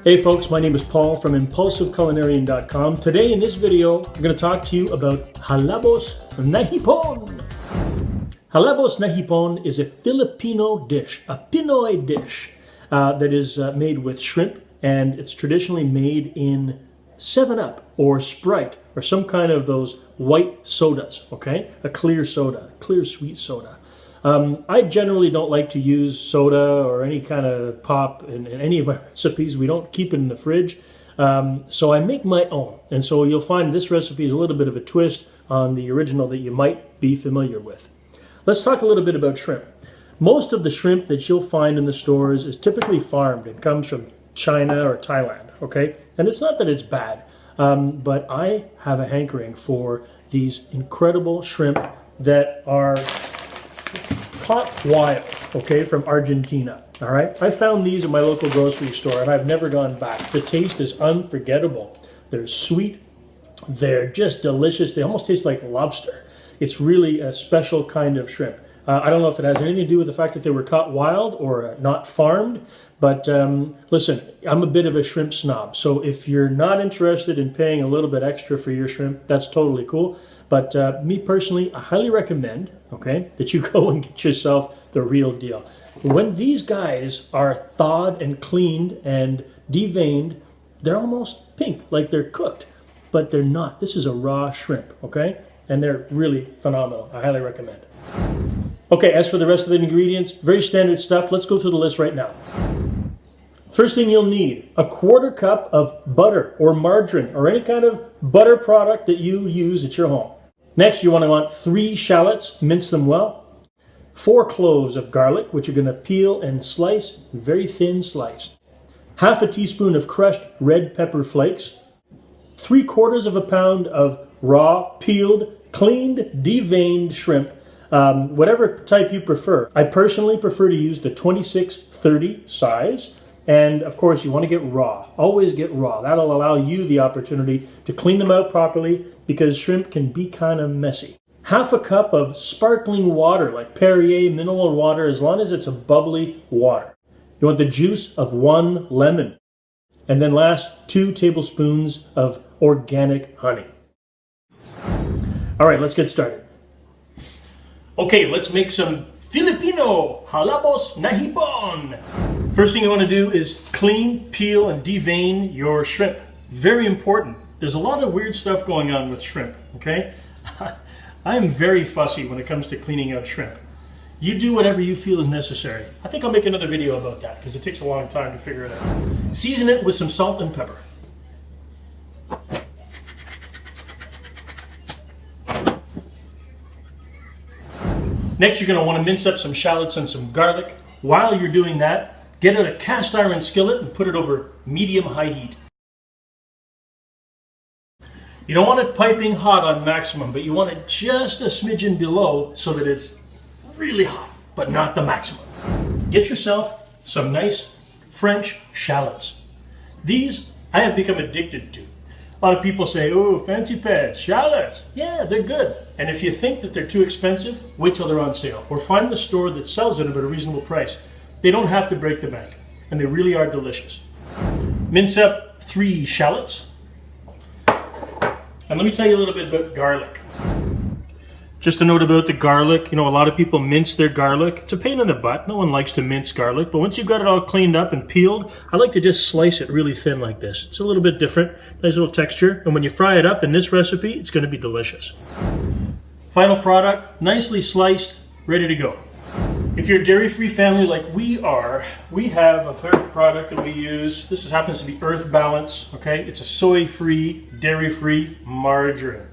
Hey folks, my name is Paul from ImpulsiveCulinarian.com. Today in this video, I'm going to talk to you about Halabos Na Hipon. Halabos Na Hipon is a Filipino dish, a Pinnoy dish that is made with shrimp, and it's traditionally made in 7-Up or Sprite or some kind of those white sodas, okay? A clear soda, clear sweet soda. I generally don't like to use soda or any kind of pop in any of my recipes. We don't keep it in the fridge. So I make my own. And so you'll find this recipe is a little bit of a twist on the original that you might be familiar with. Let's talk a little bit about shrimp. Most of the shrimp that you'll find in the stores is typically farmed and comes from China or Thailand, okay? And it's not that it's bad, but I have a hankering for these incredible shrimp that are caught wild, okay, from Argentina, all right? I found these at my local grocery store and I've never gone back. The taste is unforgettable. They're sweet, they're just delicious. They almost taste like lobster. It's really a special kind of shrimp. I don't know if it has anything to do with the fact that they were caught wild or not farmed, but listen, I'm a bit of a shrimp snob, so if you're not interested in paying a little bit extra for your shrimp, that's totally cool. But me personally, I highly recommend, okay, that you go and get yourself the real deal. When these guys are thawed and cleaned and deveined, they're almost pink, like they're cooked, but they're not. This is a raw shrimp, okay? And they're really phenomenal. I highly recommend it. Okay, as for the rest of the ingredients, very standard stuff. Let's go through the list right now. First thing you'll need, a 1/4 cup of butter or margarine or any kind of butter product that you use at your home. Next, you want 3 shallots, mince them well. 4 cloves of garlic, which you're going to peel and slice, very thin sliced. 1/2 teaspoon of crushed red pepper flakes. 3/4 pound of raw, peeled, cleaned, deveined shrimp. Whatever type you prefer. I personally prefer to use the 26-30 size. And of course, you want to get raw. Always get raw. That'll allow you the opportunity to clean them out properly because shrimp can be kind of messy. 1/2 cup of sparkling water, like Perrier mineral water, as long as it's a bubbly water. You want the juice of 1 lemon. And then last, 2 tablespoons of organic honey. All right, let's get started. Okay, let's make some Filipino Halabos Na Hipon. First thing you want to do is clean, peel, and devein your shrimp. Very important. There's a lot of weird stuff going on with shrimp, okay? I am very fussy when it comes to cleaning out shrimp. You do whatever you feel is necessary. I think I'll make another video about that because it takes a long time to figure it out. Season it with some salt and pepper. Next, you're going to want to mince up some shallots and some garlic. While you're doing that, get out a cast iron skillet and put it over medium-high heat. You don't want it piping hot on maximum, but you want it just a smidgen below so that it's really hot, but not the maximum. Get yourself some nice French shallots. These I have become addicted to. A lot of people say, oh, fancy pants, shallots. Yeah, they're good. And if you think that they're too expensive, wait till they're on sale. Or find the store that sells them at a reasonable price. They don't have to break the bank. And they really are delicious. Mince up 3 shallots. And let me tell you a little bit about garlic. Just a note about the garlic. You know, a lot of people mince their garlic. It's a pain in the butt. No one likes to mince garlic. But once you've got it all cleaned up and peeled, I like to just slice it really thin like this. It's a little bit different. Nice little texture. And when you fry it up in this recipe, it's going to be delicious. Final product, nicely sliced, ready to go. If you're a dairy-free family like we are, we have a favorite product that we use. This happens to be Earth Balance, okay? It's a soy-free, dairy-free margarine.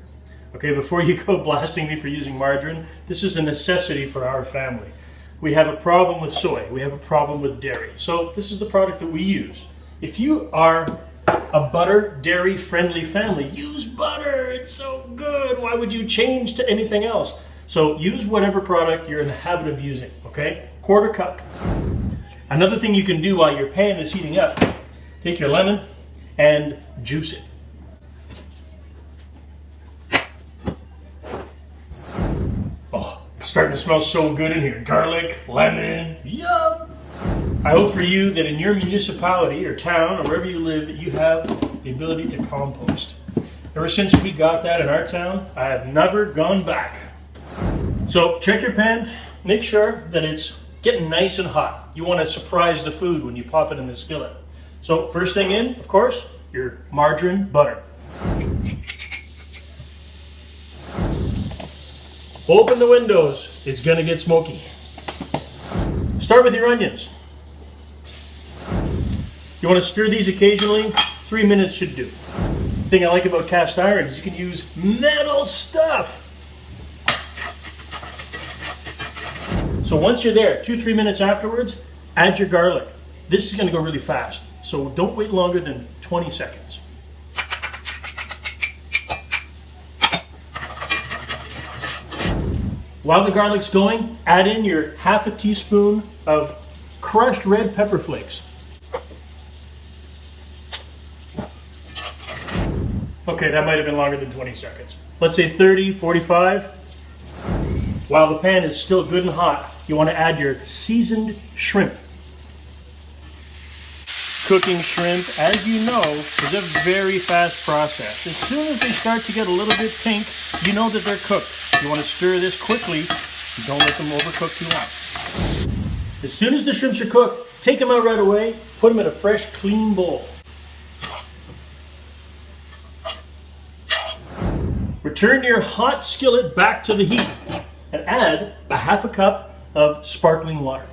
Okay, before you go blasting me for using margarine, this is a necessity for our family. We have a problem with soy. We have a problem with dairy. So this is the product that we use. If you are a butter, dairy-friendly family, use butter. It's so good. Why would you change to anything else? So use whatever product you're in the habit of using, okay? 1/4 cup. Another thing you can do while your pan is heating up, take your lemon and juice it. Oh, it's starting to smell so good in here. Garlic, lemon, yum! I hope for you that in your municipality or town or wherever you live that you have the ability to compost. Ever since we got that in our town, I have never gone back. So check your pan, make sure that it's getting nice and hot. You want to surprise the food when you pop it in the skillet. So first thing in, of course, your margarine butter. Open the windows, it's gonna get smoky. Start with your onions. You want to stir these occasionally, 3 minutes should do. The thing I like about cast iron is you can use metal stuff. So once you're there, 2-3 minutes afterwards, add your garlic. This is gonna go really fast, so don't wait longer than 20 seconds. While the garlic's going, add in your half a teaspoon of crushed red pepper flakes. Okay, that might have been longer than 20 seconds. Let's say 30, 45. While the pan is still good and hot, you want to add your seasoned shrimp. Cooking shrimp, as you know, is a very fast process. As soon as they start to get a little bit pink, you know that they're cooked. You want to stir this quickly. Don't let them overcook too long. As soon as the shrimps are cooked, take them out right away, put them in a fresh, clean bowl. Return your hot skillet back to the heat and add a half a cup of sparkling water.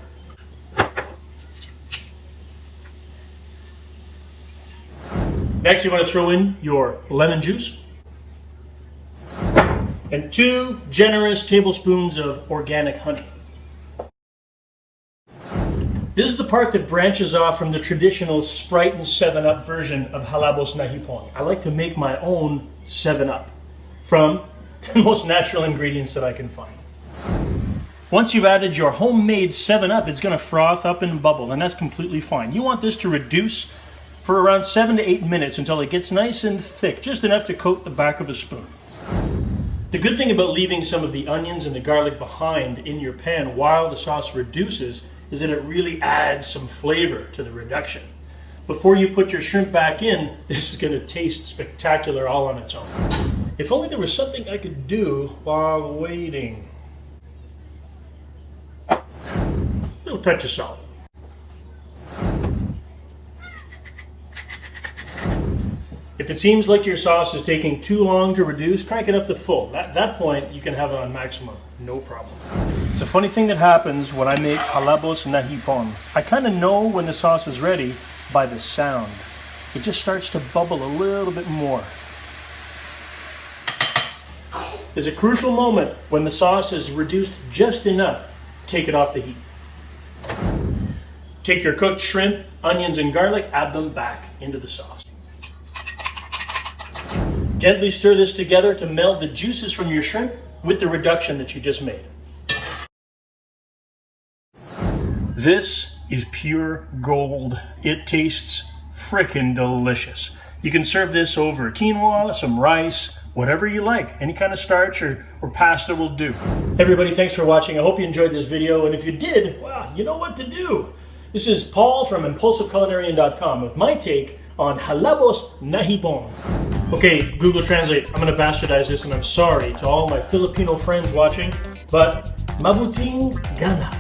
Next, you want to throw in your lemon juice and 2 generous tablespoons of organic honey. This is the part that branches off from the traditional Sprite and 7-Up version of Halabos Na Hipon. I like to make my own 7-Up from the most natural ingredients that I can find. Once you've added your homemade 7-Up, it's going to froth up and bubble, and that's completely fine. You want this to reduce for around 7 to 8 minutes until it gets nice and thick, just enough to coat the back of a spoon. The good thing about leaving some of the onions and the garlic behind in your pan while the sauce reduces is that it really adds some flavor to the reduction. Before you put your shrimp back in, this is going to taste spectacular all on its own. If only there was something I could do while waiting. A little touch of salt. If it seems like your sauce is taking too long to reduce, crank it up to full. At that point, you can have it on maximum, no problem. It's a funny thing that happens when I make Halabos Na Hipon. I kind of know when the sauce is ready by the sound. It just starts to bubble a little bit more. There's a crucial moment when the sauce is reduced just enough. Take it off the heat. Take your cooked shrimp, onions, and garlic, add them back into the sauce. Gently stir this together to meld the juices from your shrimp with the reduction that you just made. This is pure gold. It tastes frickin' delicious. You can serve this over quinoa, some rice, whatever you like. Any kind of starch or pasta will do. Everybody, thanks for watching. I hope you enjoyed this video, and if you did, well, you know what to do. This is Paul from ImpulsiveCulinarian.com with my take on Halabos Na Hipon. Okay, Google Translate, I'm gonna bastardize this, and I'm sorry to all my Filipino friends watching, but mabuting gana.